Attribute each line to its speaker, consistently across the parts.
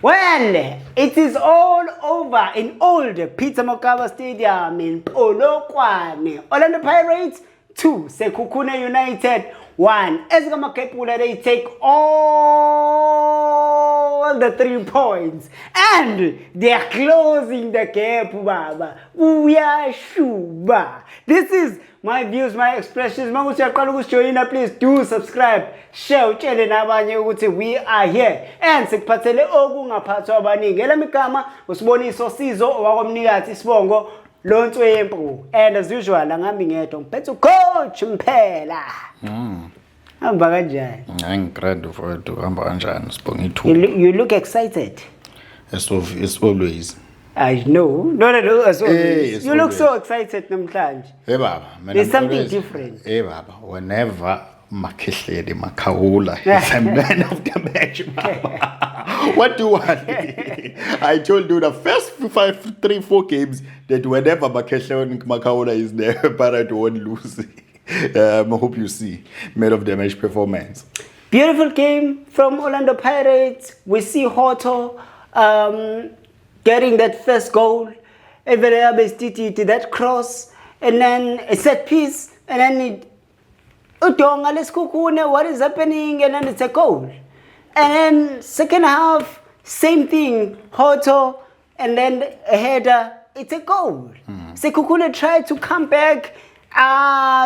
Speaker 1: Well, it is all over in old Peter Mokaba Stadium in Polokwane. Orlando Pirates 2, Sekhukhune United 1. Ezgamakepula, they take all the 3 points. And they are closing the gap, Baba. Uyashuba. This is my views, my expressions. Please do subscribe, share, we are here. And sikuphathele okungaphathwa abaningi. Elamigama usiboniso Sizo wakomnikazi Sibongo Lontswempu. And as usual, ngami ngedwa ngiphethe coach Mphela. Hamba kanjani?
Speaker 2: Ngicela mfowethu hamba kanjani Sibongo ithu.
Speaker 1: You look excited.
Speaker 2: As always.
Speaker 1: I know. No. As always. You look so excited namhlanje.
Speaker 2: Hey baba,
Speaker 1: there's something different.
Speaker 2: Hey baba, whenever Makehlele Makhaula is a man of the match, baba. What do you want? I told you the first 3-4 games that whenever Makehlele Makhaula is there, Pirate won't lose. I hope you see man of the match performance.
Speaker 1: Beautiful game from Orlando Pirates. We see Hotto getting that first goal, that cross, and then a set piece, and then what is happening, and then it's a goal. And then second half, same thing, Hotto, and then a header, it's a goal. Sekhukhune tried to come back.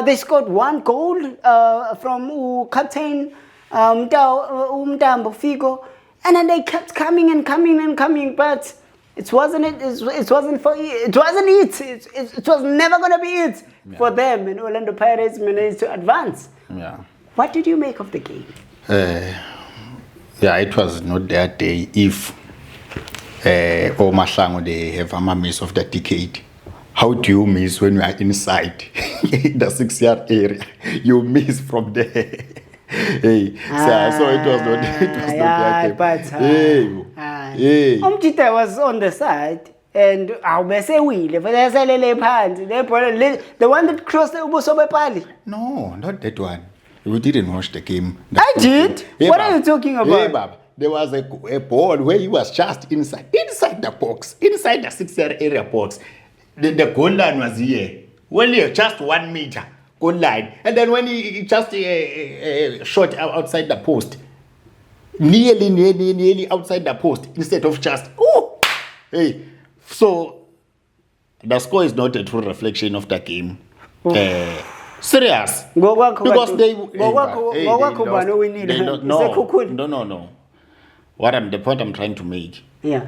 Speaker 1: They scored 1 goal from captain Umtambo Figo, and then they kept coming and coming, but it was never gonna be it for them, and Orlando Pirates managed to advance.
Speaker 2: Yeah.
Speaker 1: What did you make of the game?
Speaker 2: It was not their day if Omahlango they have a miss of the decade. How do you miss when you are inside in the 6-yard area? You miss from there. Hey, so it was not that game.
Speaker 1: Umtita was on the side, and the one that crossed the Ubosobepali.
Speaker 2: No, not that one. We didn't watch the game.
Speaker 1: I did. What are you talking about?
Speaker 2: Hey, Bab, there was a ball where he was just inside the box, inside the 6-yard area box. The goal line was here. Well, just 1 meter. Goal line, and then when he just shot outside the post, nearly outside the post, instead of just so the score is not a true reflection of the game. Serious, because they no. The point I'm trying to make.
Speaker 1: Yeah.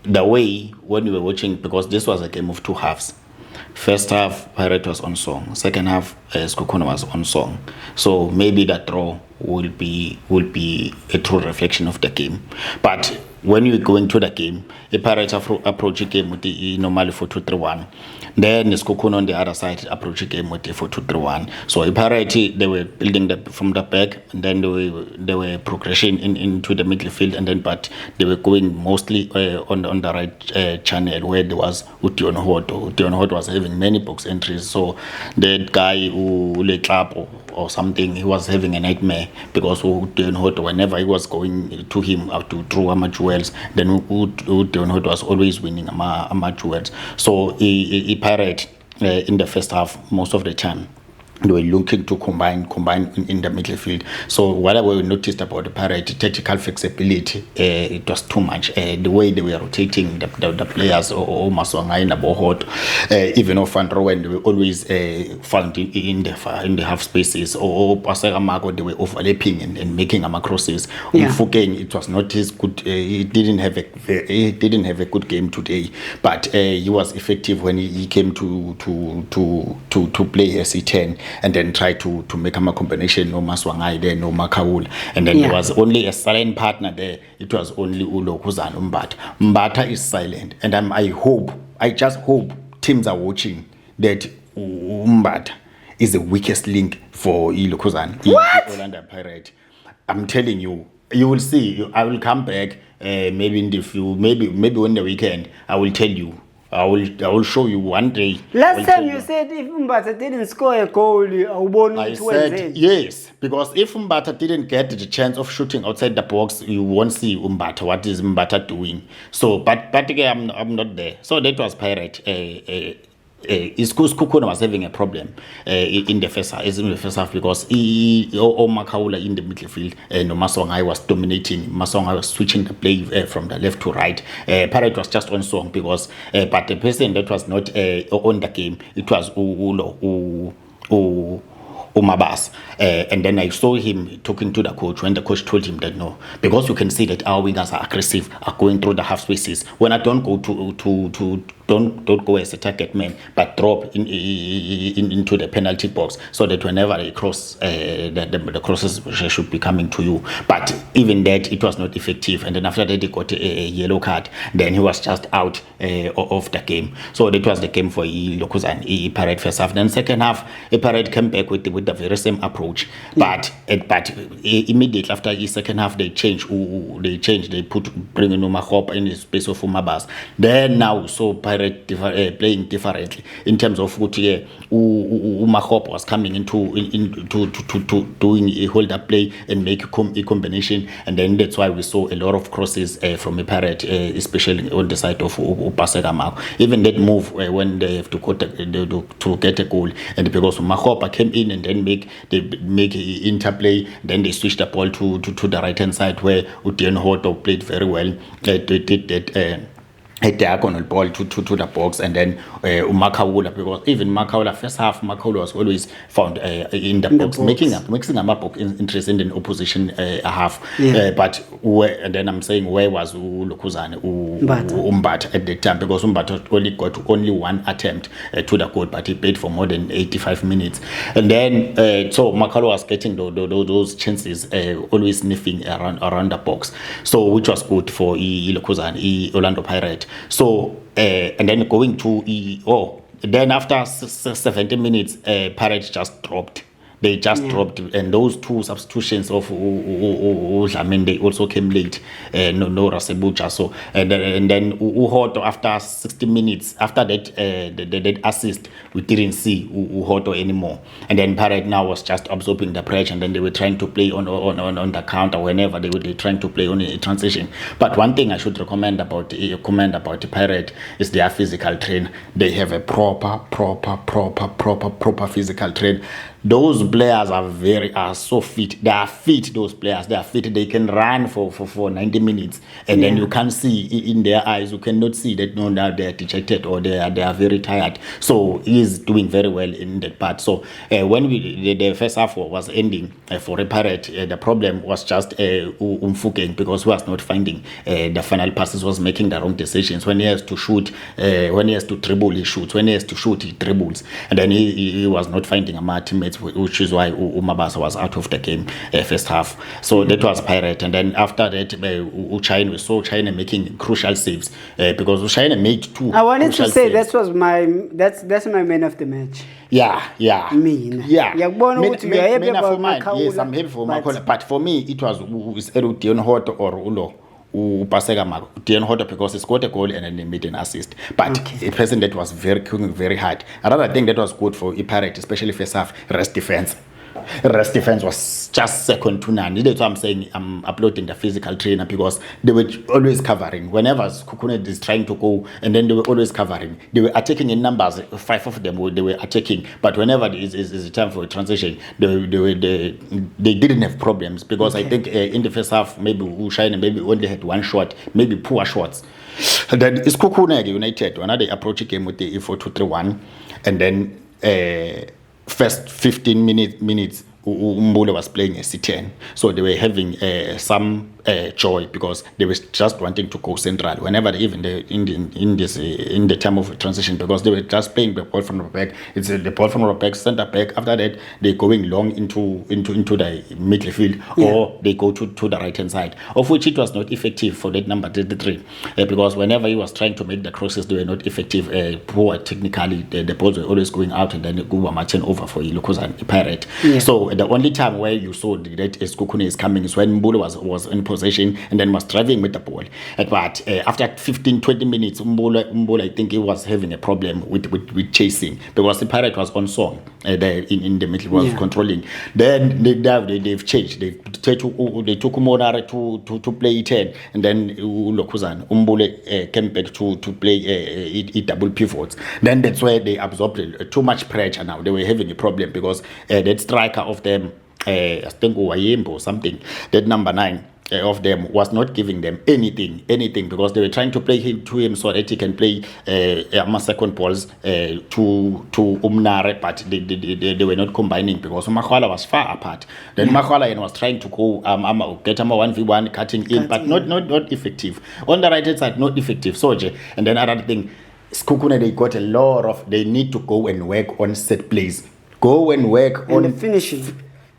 Speaker 2: The way when we were watching, because this was a game of 2 halves. First half, Pirate was on song. Second half, Sekhukhune was on song. So maybe that draw will be a true reflection of the game. But when you go into the game, the Pirates approach the game with the normally 4-2-3-1. Then the Sekhukhune on the other side approach the game with the 4-2-3-1. So the Pirates, they were building from the back, and then they were progression into the midfield, and then but they were going mostly on the right channel where there was Hotto. Hotto was having many box entries. So that guy who Leklapo or something, he was having a nightmare because Hotto, whenever he was going to him to throw duels, then Hotto was always winning duels. So he Pirate in the first half most of the time they were looking to combine in the midfield. So whatever we noticed about the Pirate tactical flexibility, it was too much. The way they were rotating the players, or Maswanga in the Bohot, even of Van Rowen, they were always found in the half spaces, or Pasagamago, they were overlapping and making crosses. Mfukeng, it was not his good. He didn't have a good game today, but he was effective when he came to play as C10. And then try to make a combination, no Maswangai there, no Makaul. And then there was only a silent partner there. It was only Ulo Kuzan Mbata. Mbata is silent. And I just hope teams are watching that Mbata is the weakest link for Ilo Kuzan.
Speaker 1: What?
Speaker 2: Orlando Pirate. I'm telling you, you will see. I will come back maybe in the maybe on the weekend. I will tell you I will show you one day.
Speaker 1: Last time you said if Mbata didn't score a goal,
Speaker 2: I said yes, because if Mbata didn't get the chance of shooting outside the box, you won't see Mbata. What is Mbata doing? So, but again, I'm not there. So that was Pirate. Sekhukhune was having a problem in the first half because Makaula in the midfield no Masongai was dominating. Masongai was switching the play from the left to right. Pirate was just on song because but the person that was not on the game, it was Umabas. And then I saw him talking to the coach when the coach told him that no, because you can see that our wingers are aggressive, are going through the half spaces. When I don't go don't go as a target man, but drop into the penalty box so that whenever they cross, the crosses should be coming to you. But even that, it was not effective. And then after that, he got a yellow card. Then he was just out of the game. So that was the game for Lokuzan Pirate first half. Then second half, Pirate came back with the very same approach. But immediately after the second half, they changed. They bring Umahop in the space of Umabas. Then now, so Pirate playing differently in terms of what Umahop was coming into doing a hold-up play and make a combination. And then that's why we saw a lot of crosses from a Pirate, especially on the side of Upasegamau. Even that move when they have to get a goal, and because Mahopa came in and then make interplay, then they switched the ball to the right hand side where Hotto played very well. They did that. A diagonal ball to the box, and then Makaula, because even Makaula first half, Makaula was always found in the box, making up interest in the opposition half. But and then I'm saying, where was Lokuzane Umbata at the time, because Umbata only got one attempt to the goal, but he played for more than 85 minutes. And then so Makaula was getting those chances, always sniffing around the box, so which was good for Lokuzane, Orlando Pirate. So and then going to then after 70 minutes, Pirates just dropped. They just dropped, and those two substitutions of they also came late. No Rasebucha. So and then Hotto after 60 minutes. After that assist, we didn't see Hotto anymore. And then Pirate now was just absorbing the pressure, and then they were trying to play on the counter whenever they were trying to play on a transition. But one thing I should comment about the Pirate is their physical train. They have a proper physical train. Those players are so fit. They are fit. Those players, they are fit. They can run for 90 minutes, and then you can't see in their eyes. You cannot see that they are dejected or they are very tired. So he is doing very well in that part. So when the first half was ending for a Pirate, the problem was just Umfukeng, because he was not finding the final passes, was making the wrong decisions. When he has to shoot, when he has to dribble, he shoots. When he has to shoot, he dribbles, and then he was not finding a teammates, which is why Umabasa was out of the game first half. So that was Pirate. And then after that, we saw China making crucial saves, because China made two.
Speaker 1: I wanted to say
Speaker 2: saves.
Speaker 1: that's my man of the match.
Speaker 2: Yeah.
Speaker 1: Man
Speaker 2: For mine, yes, I'm happy for Makola. But for me, it was Hotto or Ulo. Hotto, because he scored a goal and then they made an assist. But a person that was very hard. Another thing that was good for Pirate, especially first half, rest defense. Rest defense was just second to none. That's why I'm saying I'm uploading the physical trainer, because they were always covering. Whenever Sekhukhune is trying to go, and then they were always covering. They were attacking in numbers. 5 of them they were attacking. But whenever it is time for a transition, they didn't have problems, because I think in the first half, maybe Ushine maybe only had one shot, maybe poor shots. And then Sekhukhune United, another approach game with the 4-2-3-1, and then first 15 minutes Mbule was playing a C10, so they were having some joy, because they were just wanting to go central whenever in the time of transition, because they were just playing the ball from the back. It's the ball from the back, center back. After that, they're going long into the midfield, or they go to the right hand side, of which it was not effective for that number 33, because whenever he was trying to make the crosses, they were not effective. Poor technically, the balls were always going out, and then go marching over for Lokuzane Pirate. So the only time where you saw that Sekhukhune is coming is when Mbule was in possession and then was driving with the ball. But after 15-20 minutes, Umbula, I think he was having a problem with chasing because the Pirate was on song there in the middle, was controlling. Then they've changed. They took Umonare to play 10, and then Umbule came back to play double pivots. Then that's where they absorbed too much pressure. Now they were having a problem because that striker of them, I think Uwayembo or something, that number 9 of them was not giving them anything because they were trying to play him so that he can play second balls to Umnare, but they were not combining because Makwala was far apart. Then Makwala was trying to go get him a 1v1 cutting in, but not effective. On the right hand side, not effective. And then another thing, Sekhukhune, they need to go and work on set plays. Go and work on
Speaker 1: the finishing.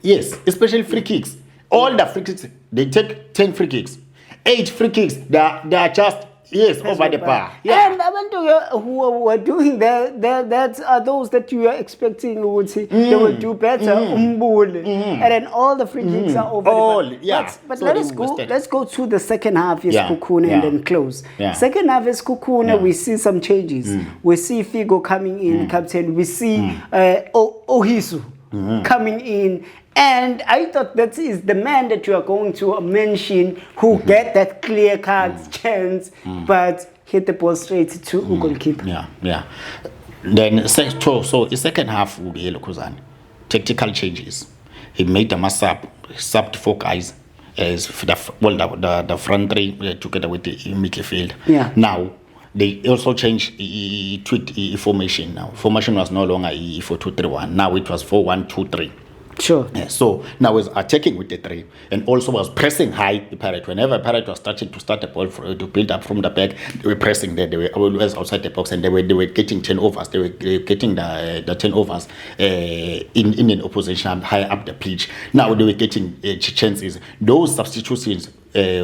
Speaker 2: Yes, especially free kicks. All the free kicks, they take 10 free kicks. 8 free kicks, they are just, over the bar.
Speaker 1: Yeah. And I went to who are doing that are those that you are expecting would say they will do better. And then all the free kicks are over the bar. But so let's go to the second half, Sekhukhune, and then close. Second half is Sekhukhune, we see some changes. We see Figo coming in, captain. We see Ohisu coming in. And I thought that is the man that you are going to mention who get that clear cut chance, but hit the ball straight to goalkeeper.
Speaker 2: Then so the second half will be tactical changes. He made them subbed 4 guys as the front 3 together with the midfield. Now they also changed tweaked formation. Now formation was no longer 4-2-3-1. Now it was 4-1-2-3.
Speaker 1: Sure.
Speaker 2: So now was attacking with the 3 and also was pressing high the Pirate. Whenever Pirate was starting to start the ball to build up from the back, they were pressing there. They were always outside the box and they were getting turnovers. They were getting the turnovers in an opposition high up the pitch. Now they were getting chances. Those substitutions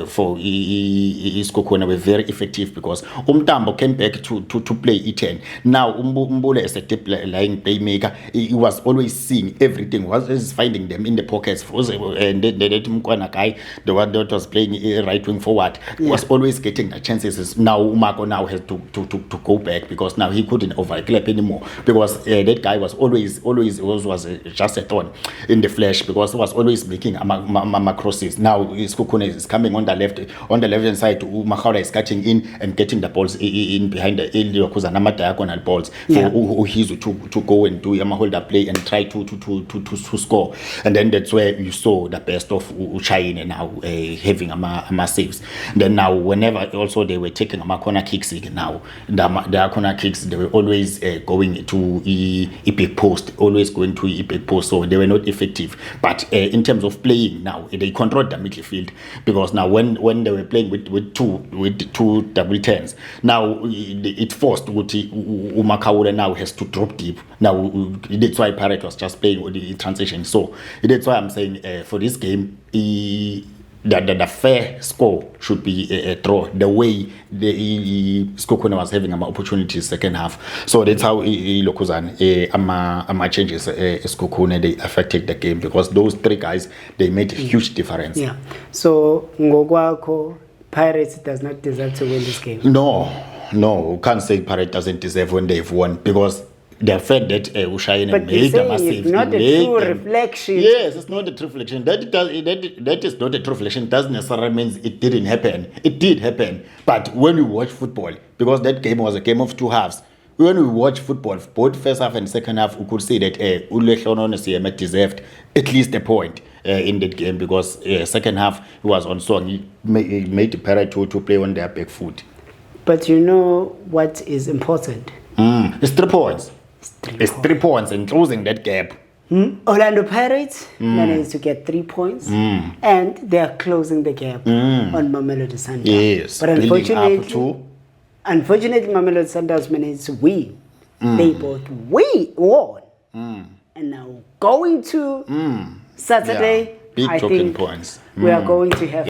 Speaker 2: for Sekhukhune were very effective because Umtambo came back to play E10. Now Umbule as a deep lying playmaker, he was always seeing everything, was finding them in the pockets. And the Mkwana guy, the one that was playing right wing forward, was always getting the chances. Now Umako now has to go back because now he couldn't overclap anymore because that guy was always was just a thorn in the flesh because he was always making crosses. Now Sekhukhune is coming on the left hand side. Makhara is cutting in and getting the balls in behind the diagonal balls for Uhizu to go and do a hold up play and try to score. And then that's where you saw the best of Uchaine now having a saves. Then now whenever also they were taking a corner kicks, now the corner kicks they were always going to a big post, so they were not effective. But in terms of playing now, they controlled the midfield because now when they were playing with two double tens, now it forced Umakaura now has to drop deep. Now that's why Pirate was just playing with the transition. So that's why I'm saying for this game, the fair score should be a draw. The way the Sekhukhune was having opportunities second half, so that's how changes Sekhukhune they affected the game because those 3 guys they made a huge difference.
Speaker 1: So Ngokwako, Pirates does not deserve to win this game.
Speaker 2: No, you can't say Pirates doesn't deserve when they've won because the fact that Ushayine made a massive,
Speaker 1: it's not a true reflection.
Speaker 2: Yes, it's not a true reflection. That is not a true reflection. Doesn't necessarily mean it didn't happen. It did happen. But when we watch football, because that game was a game of 2 halves, when we watch football, both first half and second half, we could say that Ule deserved at least a point in that game because second half he was on song. He made the Pirate to play on their back foot.
Speaker 1: But you know what is important?
Speaker 2: It's 3 points. It's 3 points and closing that gap.
Speaker 1: Orlando Pirates managed to get 3 points and they are closing the gap on Mamelodi Sundowns.
Speaker 2: Yes,
Speaker 1: but unfortunately Mamelodi Sundowns managed to win. They both won. And now going to Saturday,
Speaker 2: big
Speaker 1: I
Speaker 2: talking
Speaker 1: think
Speaker 2: points.
Speaker 1: We are going to have